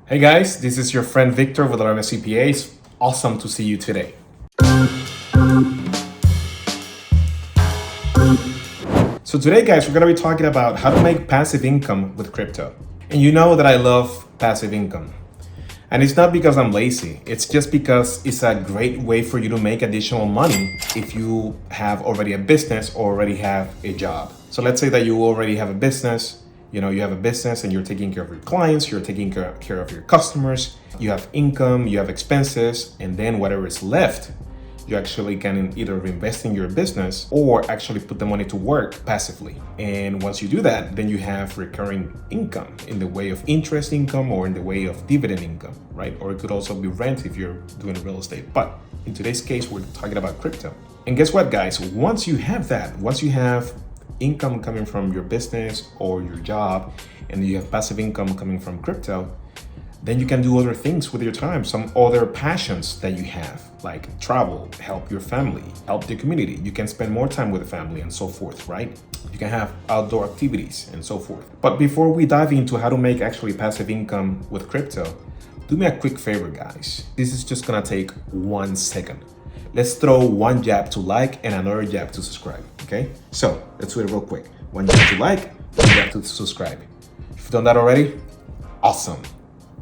Hey guys, this is your friend Victor with Alarma CPA. It's awesome to see you today. So today guys, we're gonna be talking about how to make passive income with crypto. And you know that I love passive income. And it's not because I'm lazy, it's just because it's a great way for you to make additional money if you have already a business or already have a job. So let's say that you already have a business, you have a business and you're taking care of your clients, you're taking care of your customers, you have income, you have expenses, and then whatever is left, you actually can either reinvest in your business or actually put the money to work passively. And once you do that, then you have recurring income in the way of interest income or in the way of dividend income, right? Or it could also be rent if you're doing real estate. But in today's case, we're talking about crypto. And guess what, guys? Once you have income coming from your business or your job, and you have passive income coming from crypto, then you can do other things with your time, some other passions that you have, like travel, help your family, help the community. You can spend more time with the family and so forth, right? You can have outdoor activities and so forth. But before we dive into how to make actually passive income with crypto, do me a quick favor, guys. This is just gonna take 1 second. Let's throw one jab to like and another jab to subscribe, okay? So let's do it real quick. One jab to like, one jab to subscribe. If you've done that already, awesome.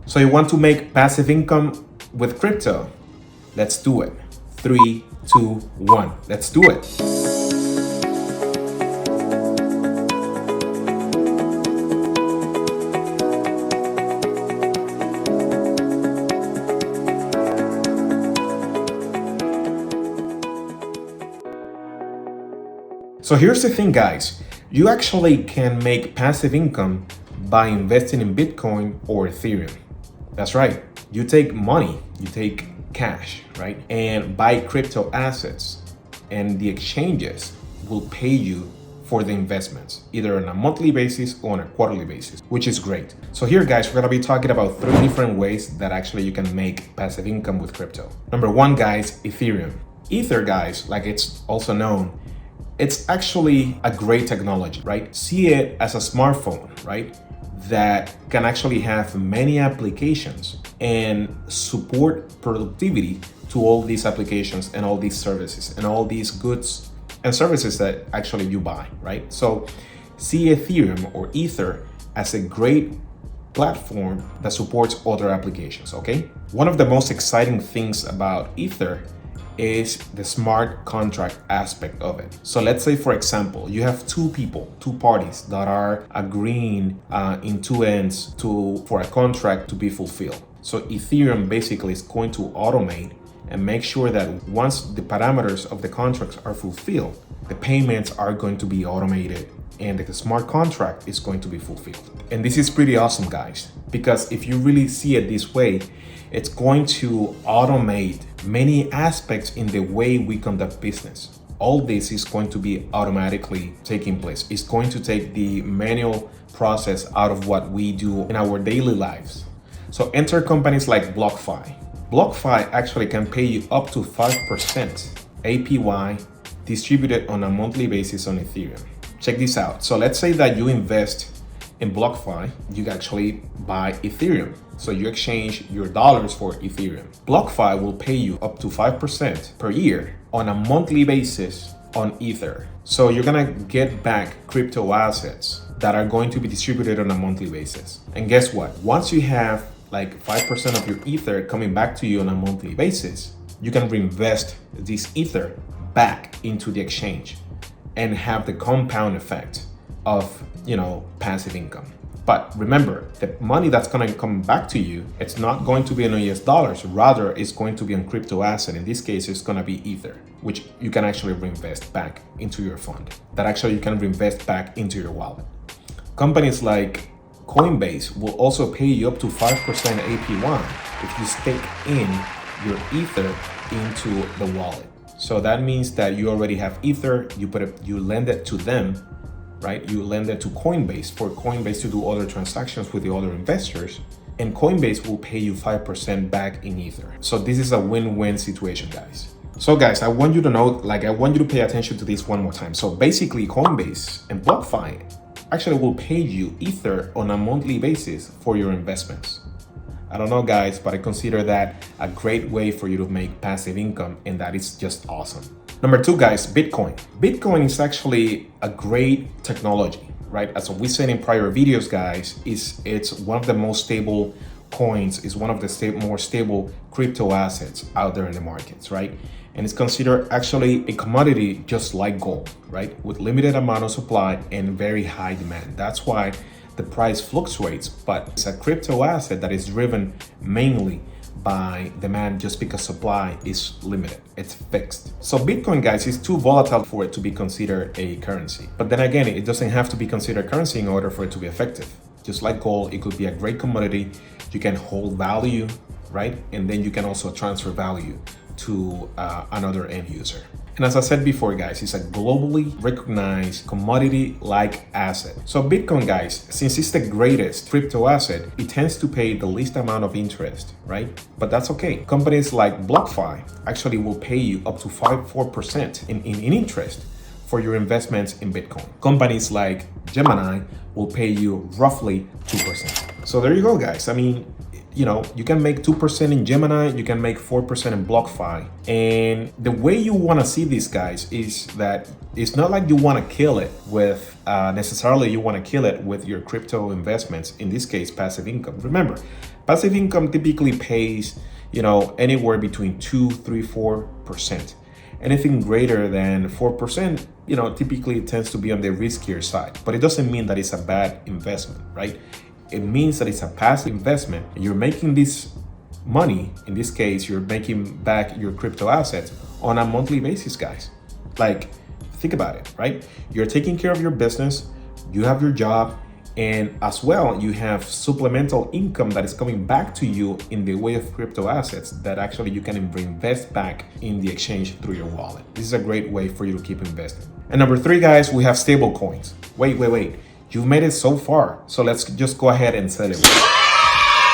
So you want to make passive income with crypto? Let's do it. 3, 2, 1. Let's do it. So here's the thing, guys. You actually can make passive income by investing in Bitcoin or Ethereum. That's right. You take money, you take cash, right? And buy crypto assets, and the exchanges will pay you for the investments, either on a monthly basis or on a quarterly basis, which is great. So here, guys, we're gonna be talking about 3 different ways that actually you can make passive income with crypto. Number 1, guys, Ethereum. Ether, guys, like it's also known, it's actually a great technology, right? See it as a smartphone, right? That can actually have many applications and support productivity to all these applications and all these services and all these goods and services that actually you buy, right? So see Ethereum or Ether as a great platform that supports other applications, okay? One of the most exciting things about Ether is the smart contract aspect of it. So let's say, for example, you have two parties that are agreeing in two ends for a contract to be fulfilled. So Ethereum basically is going to automate and make sure that once the parameters of the contracts are fulfilled, the payments are going to be automated and the smart contract is going to be fulfilled. And this is pretty awesome, guys, because if you really see it this way, it's going to automate many aspects in the way we conduct business. All this is going to be automatically taking place. It's going to take the manual process out of what we do in our daily lives. So enter companies like BlockFi. BlockFi actually can pay you up to 5% APY distributed on a monthly basis on Ethereum. Check this out. So let's say that you invest in BlockFi, you actually buy Ethereum. So you exchange your dollars for Ethereum. BlockFi will pay you up to 5% per year on a monthly basis on Ether. So you're gonna get back crypto assets that are going to be distributed on a monthly basis. And guess what? Once you have like 5% of your Ether coming back to you on a monthly basis, you can reinvest this Ether back into the exchange and have the compound effect of, passive income. But remember, the money that's going to come back to you, it's not going to be in US dollars, rather it's going to be on crypto asset. In this case, it's going to be Ether, which you can actually reinvest back into your fund, that actually you can reinvest back into your wallet. Companies like Coinbase will also pay you up to 5% APY if you stake in your Ether into the wallet. So that means that you already have Ether, you lend it to them, right? You lend it to Coinbase for Coinbase to do other transactions with the other investors, and Coinbase will pay you 5% back in Ether. So this is a win-win situation, guys. So guys, I want you to pay attention to this one more time. So basically, Coinbase and BlockFi actually will pay you Ether on a monthly basis for your investments. I don't know, guys, but I consider that a great way for you to make passive income, and that is just awesome. Number two, guys, Bitcoin. Bitcoin is actually a great technology, right? As we said in prior videos, guys, it's one of the most stable coins, is one of the more stable crypto assets out there in the markets, right? And it's considered actually a commodity just like gold, right? With limited amount of supply and very high demand. That's why the price fluctuates, but it's a crypto asset that is driven mainly by demand just because supply is limited. It's fixed. So Bitcoin, guys, is too volatile for it to be considered a currency. But then again, it doesn't have to be considered currency in order for it to be effective. Just like gold, it could be a great commodity. You can hold value, right? And then you can also transfer value to another end user. And as I said before, guys, it's a globally recognized commodity-like asset. So Bitcoin, guys, since it's the greatest crypto asset, it tends to pay the least amount of interest, right? But that's okay. Companies like BlockFi actually will pay you up to 4% in interest for your investments in Bitcoin. Companies like Gemini will pay you roughly 2%. So there you go, guys. I mean, you know, you can make 2% in Gemini, you can make 4% in BlockFi. And the way you want to see these, guys, is that it's not like you want to kill it with necessarily you want to kill it with your crypto investments, in this case, passive income. Remember, passive income typically pays, you know, anywhere between 2, 3, 4%. Anything greater than 4%, you know, typically it tends to be on the riskier side, but it doesn't mean that it's a bad investment, right? It means that it's a passive investment. You're making this money, in this case, you're making back your crypto assets on a monthly basis, guys. Like, think about it, right? You're taking care of your business, you have your job, and as well, you have supplemental income that is coming back to you in the way of crypto assets that actually you can invest back in the exchange through your wallet. This is a great way for you to keep investing. And number three, guys, we have stable coins. Wait. You've made it so far, so let's just go ahead and celebrate.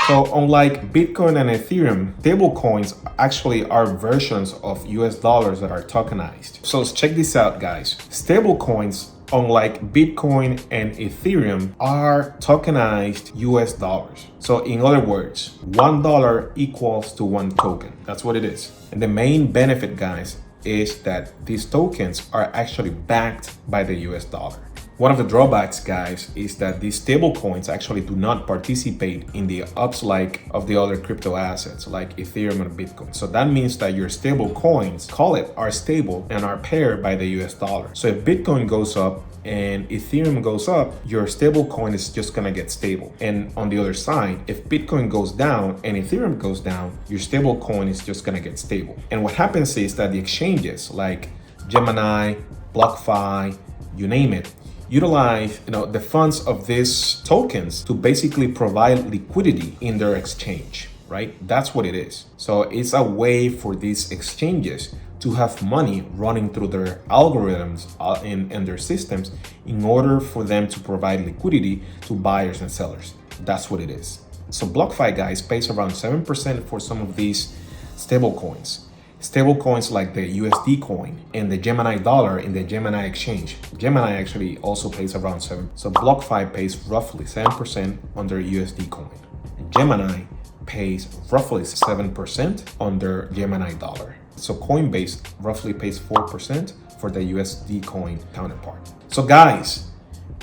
So unlike Bitcoin and Ethereum, stable coins actually are versions of US dollars that are tokenized. So check this out, guys. Stable coins, unlike Bitcoin and Ethereum, are tokenized US dollars. So in other words, $1 equals to 1 token. That's what it is. And the main benefit, guys, is that these tokens are actually backed by the US dollar. One of the drawbacks, guys, is that these stable coins actually do not participate in the ups of the other crypto assets like Ethereum and Bitcoin. So that means that your stable coins, are stable and are paired by the US dollar. So if Bitcoin goes up and Ethereum goes up, your stable coin is just gonna get stable. And on the other side, if Bitcoin goes down and Ethereum goes down, your stable coin is just gonna get stable. And what happens is that the exchanges like Gemini, BlockFi, you name it, utilize the funds of these tokens to basically provide liquidity in their exchange, right? That's what it is. So it's a way for these exchanges to have money running through their algorithms and their systems in order for them to provide liquidity to buyers and sellers. That's what it is. So BlockFi, guys, pays around 7% for some of these stable coins. Stable coins like the USD coin and the Gemini dollar in the Gemini exchange. Gemini actually also pays around 7%. So BlockFi pays roughly 7% on their USD coin. Gemini pays roughly 7% on their Gemini dollar. So Coinbase roughly pays 4% for the USD coin counterpart. So guys,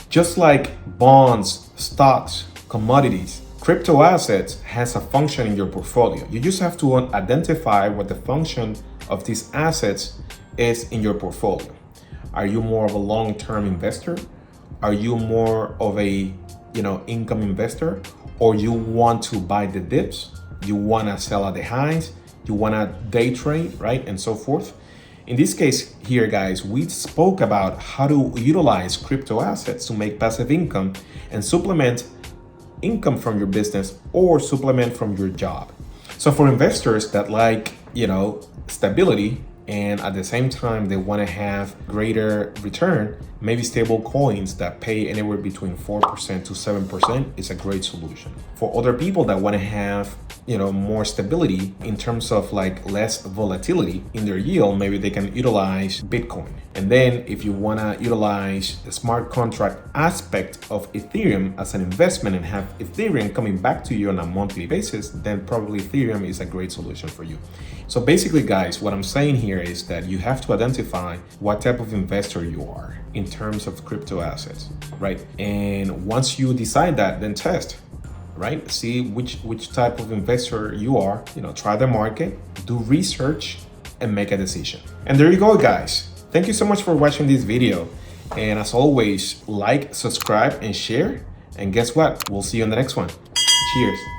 just like bonds, stocks, commodities, crypto assets has a function in your portfolio. You just have to identify what the function of these assets is in your portfolio. Are you more of a long-term investor? Are you more of a income investor? Or you want to buy the dips? You want to sell at the highs? You want to day trade, right? And so forth. In this case here, guys, we spoke about how to utilize crypto assets to make passive income and supplement income from your business or supplement from your job. So for investors that like, stability and at the same time they want to have greater return, maybe stable coins that pay anywhere between 4% to 7% is a great solution. For other people that want to have more stability in terms of like less volatility in their yield, maybe they can utilize Bitcoin. And then if you want to utilize the smart contract aspect of Ethereum as an investment and have Ethereum coming back to you on a monthly basis, then probably Ethereum is a great solution for you. So basically, guys, what I'm saying here is that you have to identify what type of investor you are in terms of crypto assets, right? And once you decide that, then test, right? See which type of investor you are, try the market, do research, and make a decision. And there you go, guys. Thank you so much for watching this video. And as always, like, subscribe, and share. And guess what? We'll see you on the next one. Cheers.